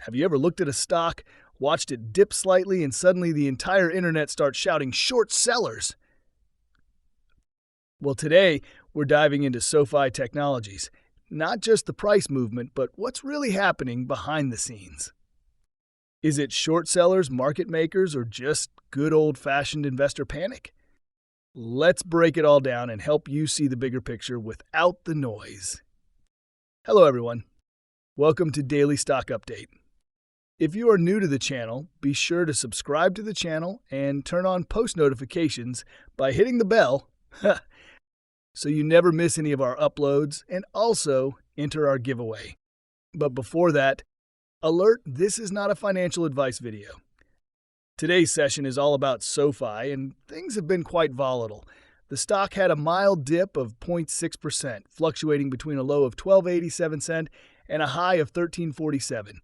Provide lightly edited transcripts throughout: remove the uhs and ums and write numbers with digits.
Have you ever looked at a stock, watched it dip slightly, and suddenly the entire internet starts shouting short sellers? Well, today we're diving into SoFi Technologies. Not just the price movement, but what's really happening behind the scenes. Is it short sellers, market makers, or just good old-fashioned investor panic? Let's break it all down and help you see the bigger picture without the noise. Hello, everyone. Welcome to Daily Stock Update. If you are new to the channel, be sure to subscribe to the channel and turn on post notifications by hitting the bell so you never miss any of our uploads, and also enter our giveaway. But before that, alert, this is not a financial advice video. Today's session is all about SoFi, and things have been quite volatile. The stock had a mild dip of 0.6%, fluctuating between a low of 12.87 cents and a high of 13.47.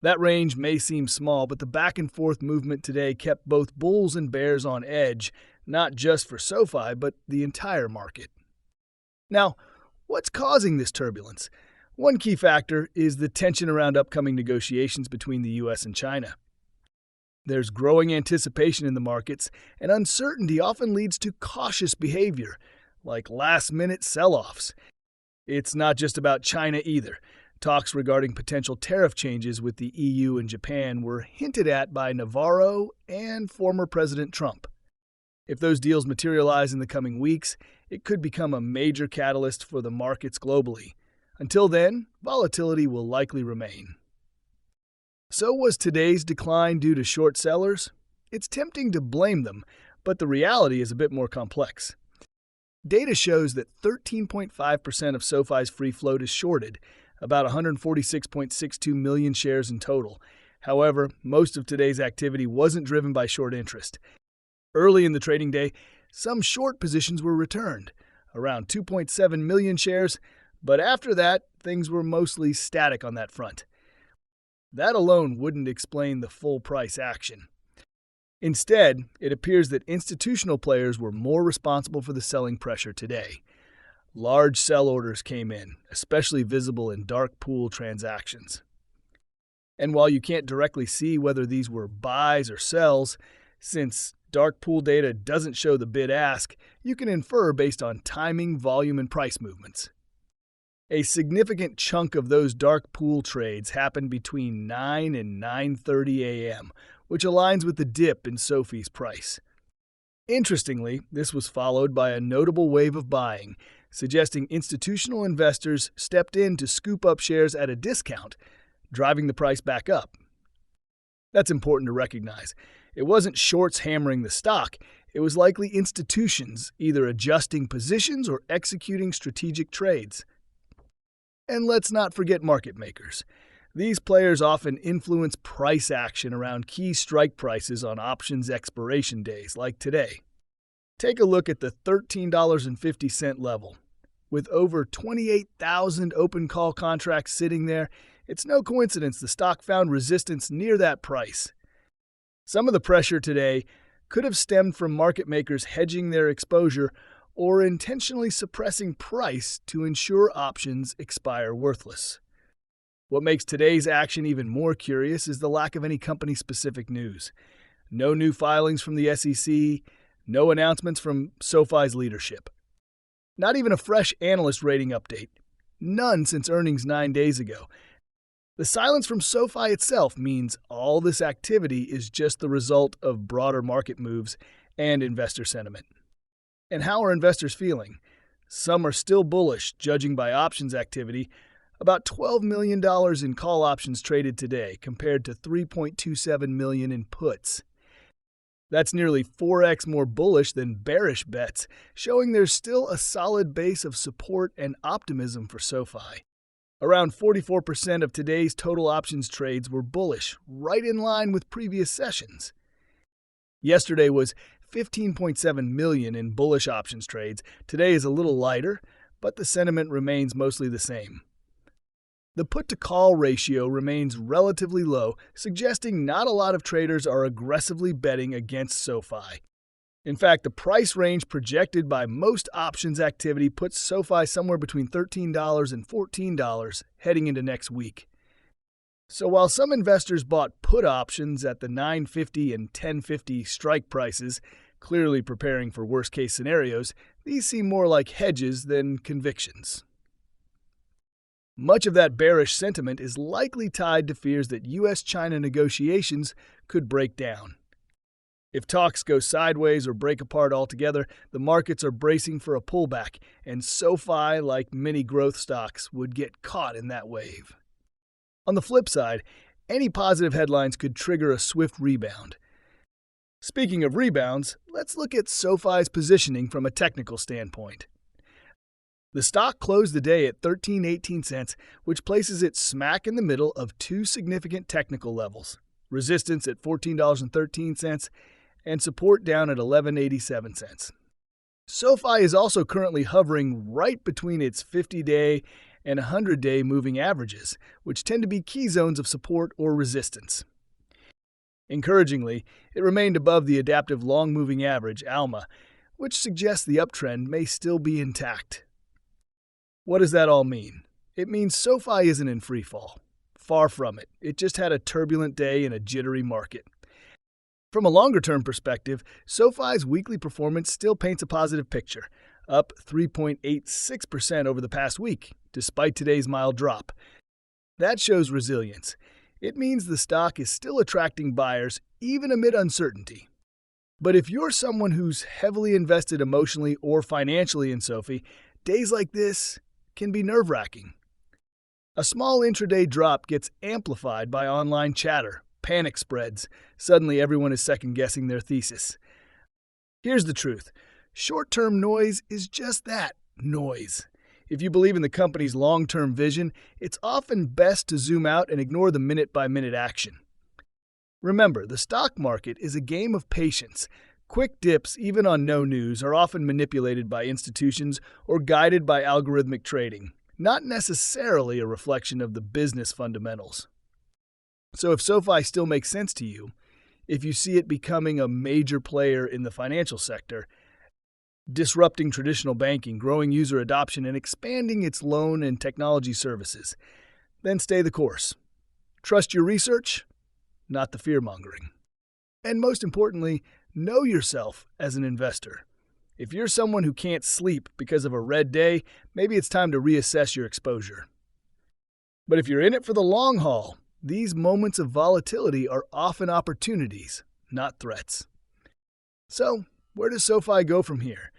That range may seem small, but the back and forth movement today kept both bulls and bears on edge, not just for SoFi, but the entire market. Now, what's causing this turbulence? One key factor is the tension around upcoming negotiations between the US and China. There's growing anticipation in the markets, and uncertainty often leads to cautious behavior, like last-minute sell-offs. It's not just about China either. Talks regarding potential tariff changes with the EU and Japan were hinted at by Navarro and former President Trump. If those deals materialize in the coming weeks, it could become a major catalyst for the markets globally. Until then, volatility will likely remain. So was today's decline due to short sellers? It's tempting to blame them, but the reality is a bit more complex. Data shows that 13.5% of SoFi's free float is shorted, about 146.62 million shares in total. However, most of today's activity wasn't driven by short interest. Early in the trading day, some short positions were returned, around 2.7 million shares, but after that, things were mostly static on that front. That alone wouldn't explain the full price action. Instead, it appears that institutional players were more responsible for the selling pressure today. Large sell orders came in, especially visible in dark pool transactions. And while you can't directly see whether these were buys or sells, since dark pool data doesn't show the bid-ask, you can infer based on timing, volume, and price movements. A significant chunk of those dark pool trades happened between 9 and 9:30 a.m., which aligns with the dip in SoFi's price. Interestingly, this was followed by a notable wave of buying, suggesting institutional investors stepped in to scoop up shares at a discount, driving the price back up. That's important to recognize. It wasn't shorts hammering the stock. It was likely institutions either adjusting positions or executing strategic trades. And let's not forget market makers. These players often influence price action around key strike prices on options expiration days, like today. Take a look at the $13.50 level. With over 28,000 open call contracts sitting there, it's no coincidence the stock found resistance near that price. Some of the pressure today could have stemmed from market makers hedging their exposure or intentionally suppressing price to ensure options expire worthless. What makes today's action even more curious is the lack of any company-specific news. No new filings from the SEC, no announcements from SoFi's leadership. Not even a fresh analyst rating update. None since earnings 9 days ago. The silence from SoFi itself means all this activity is just the result of broader market moves and investor sentiment. And how are investors feeling? Some are still bullish, judging by options activity. About $12 million in call options traded today, compared to $3.27 million in puts. That's nearly 4x more bullish than bearish bets, showing there's still a solid base of support and optimism for SoFi. Around 44% of today's total options trades were bullish, right in line with previous sessions. Yesterday was 15.7 million in bullish options trades. Today is a little lighter, but the sentiment remains mostly the same. The put-to-call ratio remains relatively low, suggesting not a lot of traders are aggressively betting against SoFi. In fact, the price range projected by most options activity puts SoFi somewhere between $13 and $14 heading into next week. So while some investors bought put options at the 950 and 1050 strike prices, clearly preparing for worst-case scenarios, these seem more like hedges than convictions. Much of that bearish sentiment is likely tied to fears that U.S.-China negotiations could break down. If talks go sideways or break apart altogether, the markets are bracing for a pullback, and SoFi, like many growth stocks, would get caught in that wave. On the flip side, any positive headlines could trigger a swift rebound. Speaking of rebounds, let's look at SoFi's positioning from a technical standpoint. The stock closed the day at 13.18 cents, which places it smack in the middle of two significant technical levels: resistance at $14.13 and support down at 11.87 cents. SoFi is also currently hovering right between its 50-day and 100-day moving averages, which tend to be key zones of support or resistance. Encouragingly, it remained above the adaptive long moving average, ALMA, which suggests the uptrend may still be intact. What does that all mean? It means SoFi isn't in free fall. Far from it. It just had a turbulent day in a jittery market. From a longer-term perspective, SoFi's weekly performance still paints a positive picture, up 3.86% over the past week, despite today's mild drop. That shows resilience. It means the stock is still attracting buyers even amid uncertainty. But if you're someone who's heavily invested emotionally or financially in SoFi, days like this can be nerve-wracking. A small intraday drop gets amplified by online chatter, panic spreads. Suddenly everyone is second-guessing their thesis. Here's the truth. Short-term noise is just that, noise. If you believe in the company's long-term vision, it's often best to zoom out and ignore the minute-by-minute action. Remember, the stock market is a game of patience. Quick dips, even on no news, are often manipulated by institutions or guided by algorithmic trading, not necessarily a reflection of the business fundamentals. So if SoFi still makes sense to you, if you see it becoming a major player in the financial sector, disrupting traditional banking, growing user adoption, and expanding its loan and technology services, then stay the course. Trust your research, not the fear-mongering. And most importantly, know yourself as an investor. If you're someone who can't sleep because of a red day, maybe it's time to reassess your exposure. But if you're in it for the long haul, these moments of volatility are often opportunities, not threats. So, where does SoFi go from here?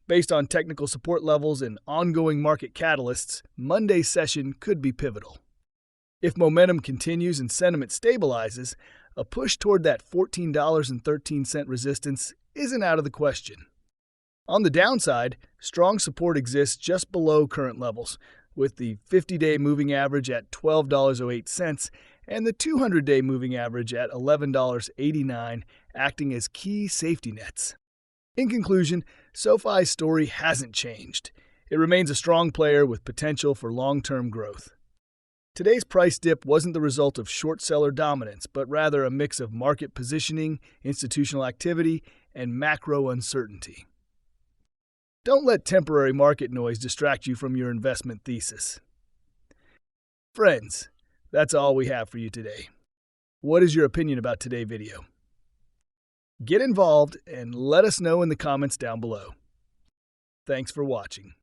Based on technical support levels and ongoing market catalysts, Monday's session could be pivotal. If momentum continues and sentiment stabilizes, a push toward that $14.13 resistance isn't out of the question. On the downside, strong support exists just below current levels, with the 50-day moving average at $12.08 and the 200-day moving average at $11.89 acting as key safety nets. In conclusion, SoFi's story hasn't changed. It remains a strong player with potential for long-term growth. Today's price dip wasn't the result of short seller dominance, but rather a mix of market positioning, institutional activity, and macro uncertainty. Don't let temporary market noise distract you from your investment thesis. Friends, that's all we have for you today. What is your opinion about today's video? Get involved and let us know in the comments down below. Thanks for watching.